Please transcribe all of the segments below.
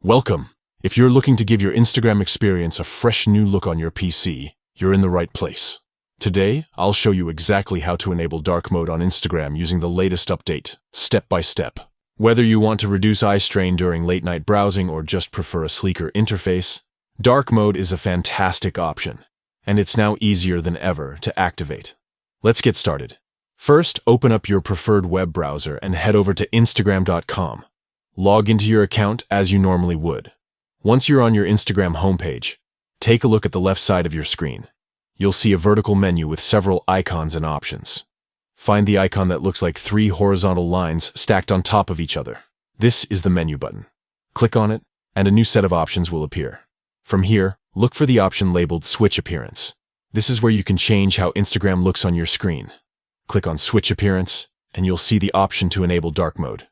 Welcome! If you're looking to give your Instagram experience a fresh new look on your PC, you're in the right place. Today, I'll show you exactly how to enable dark mode on Instagram using the latest update, step by step. Whether you want to reduce eye strain during late-night browsing or just prefer a sleeker interface, dark mode is a fantastic option, and it's now easier than ever to activate. Let's get started. First, open up your preferred web browser and head over to Instagram.com. Log into your account as you normally would. Once you're on your Instagram homepage, take a look at the left side of your screen. You'll see a vertical menu with several icons and options. Find the icon that looks like 3 horizontal lines stacked on top of each other. This is the menu button. Click on it, and a new set of options will appear. From here, look for the option labeled Switch Appearance. This is where you can change how Instagram looks on your screen. Click on Switch Appearance, and you'll see the option to enable dark mode.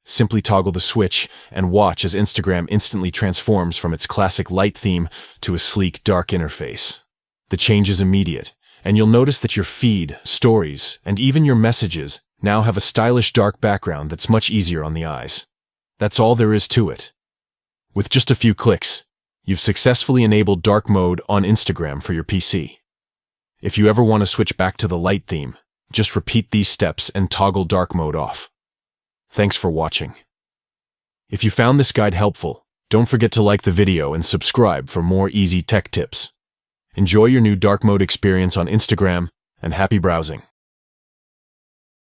Simply toggle the switch and watch as Instagram instantly transforms from its classic light theme to a sleek, dark interface. The change is immediate, and you'll notice that your feed, stories, and even your messages now have a stylish dark background that's much easier on the eyes. That's all there is to it. With just a few clicks, you've successfully enabled dark mode on Instagram for your PC. If you ever want to switch back to the light theme, just repeat these steps and toggle dark mode off. Thanks for watching. If you found this guide helpful, don't forget to like the video and subscribe for more easy tech tips. Enjoy your new dark mode experience on Instagram, and happy browsing.